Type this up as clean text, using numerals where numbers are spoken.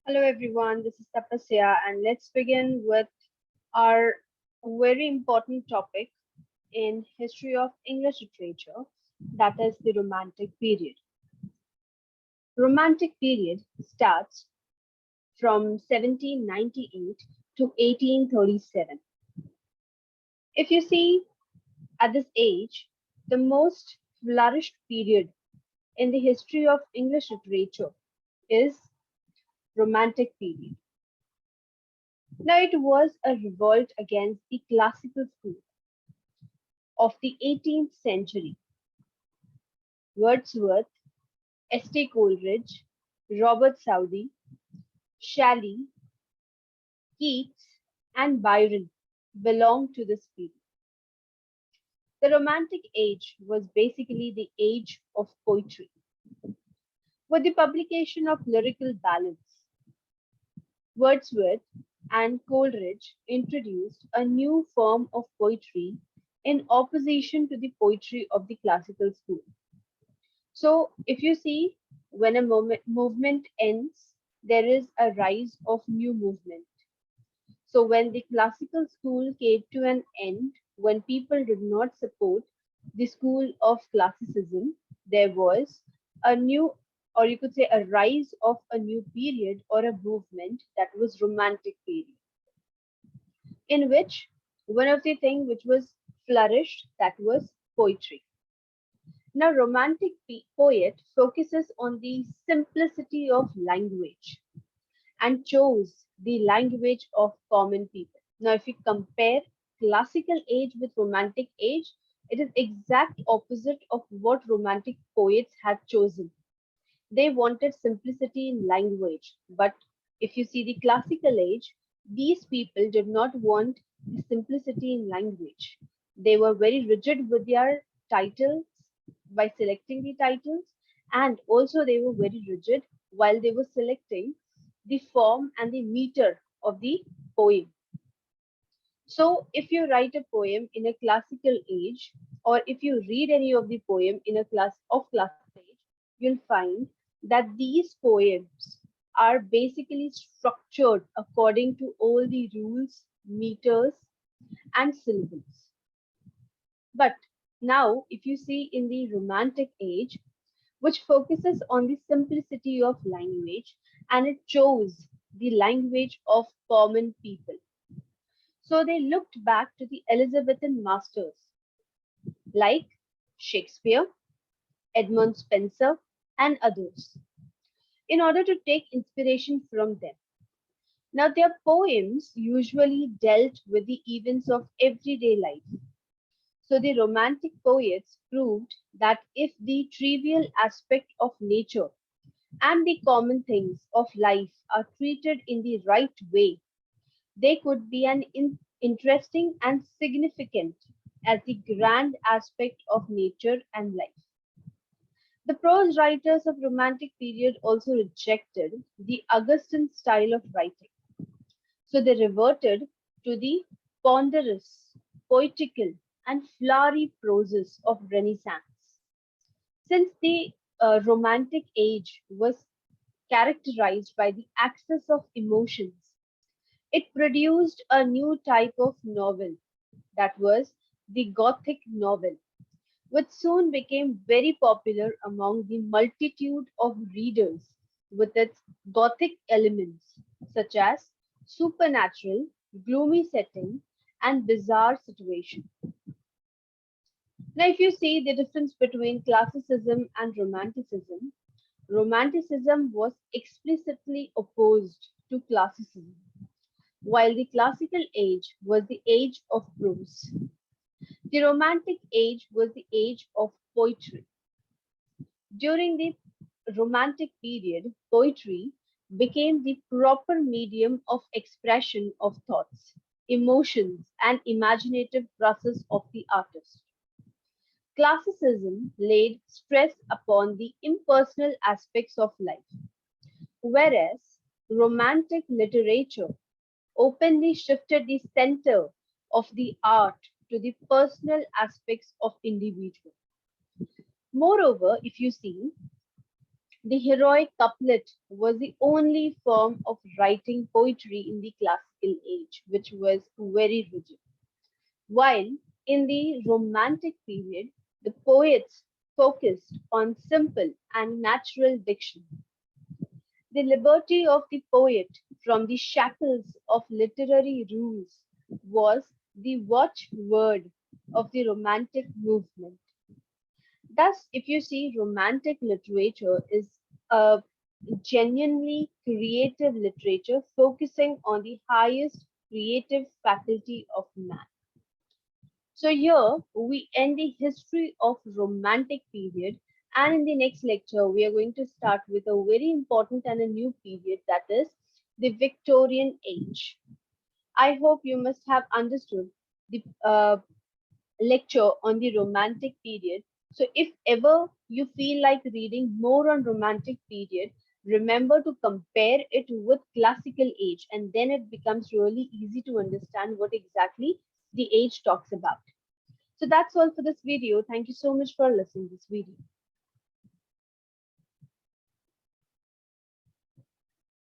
Hello everyone, this is Tapasya and let's begin with our very important topic in history of English literature, that is the Romantic period. Romantic period starts from 1798 to 1837. If you see at this age, the most flourished period in the history of English literature is Romantic period. Now it was a revolt against the classical school of the 18th century. Wordsworth, St. Coleridge, Robert Southey, Shelley, Keats, and Byron belonged to this period. The Romantic Age was basically the age of poetry. With the publication of lyrical ballads, Wordsworth and Coleridge introduced a new form of poetry in opposition to the poetry of the classical school. So, if you see, when a movement ends, there is a rise of new movement. So, when the classical school came to an end, when people did not support the school of classicism, there was a new, or you could say, a rise of a new period or a movement that was Romantic period, in which one of the things which was flourished that was poetry. Now, romantic poet focuses on the simplicity of language and chose the language of common people. Now, if you compare classical age with romantic age, it is exact opposite of what romantic poets had chosen. They wanted simplicity in language, but if you see the classical age, these people did not want the simplicity in language. They were very rigid with their titles by selecting the titles, and also they were very rigid while they were selecting the form and the meter of the poem. So, if you write a poem in a classical age, or if you read any of the poem in a classical age, you'll find that these poems are basically structured according to all the rules, meters, and syllables. But now, if you see in the Romantic age, which focuses on the simplicity of language and it chose the language of common people. So they looked back to the Elizabethan masters like Shakespeare, Edmund Spenser, and others in order to take inspiration from them. Now, their poems usually dealt with the events of everyday life. So, the Romantic poets proved that if the trivial aspect of nature and the common things of life are treated in the right way, they could be an interesting and significant as the grand aspect of nature and life. The prose writers of Romantic period also rejected the Augustan style of writing. So they reverted to the ponderous, poetical, and flowery prose of Renaissance. Since the Romantic age was characterized by the access of emotions, it produced a new type of novel, that was the Gothic novel, which soon became very popular among the multitude of readers with its Gothic elements such as supernatural, gloomy setting, and bizarre situation. Now, if you see the difference between classicism and romanticism, romanticism was explicitly opposed to classicism, while the classical age was the age of prose. The romantic age was the age of poetry. During the romantic period, poetry became the proper medium of expression of thoughts, emotions, and imaginative process of the artist. Classicism laid stress upon the impersonal aspects of life, whereas Romantic literature openly shifted the center of the art to the personal aspects of individual. Moreover, if you see, The heroic couplet was the only form of writing poetry in the classical age, which was very rigid. While in the Romantic period, the poets focused on simple and natural diction. The liberty of the poet from the shackles of literary rules was the watchword of the Romantic movement. Thus, if you see, Romantic literature is a genuinely creative literature focusing on the highest creative faculty of man. So here we end the history of Romantic period, and in the next lecture we are going to start with a very important and a new period, that is the Victorian age. I hope you must have understood the lecture on the Romantic period. So if ever you feel like reading more on Romantic period, remember to compare it with classical age, and then it becomes really easy to understand what exactly the age talks about. So that's all for this video. Thank you so much for listening to this video.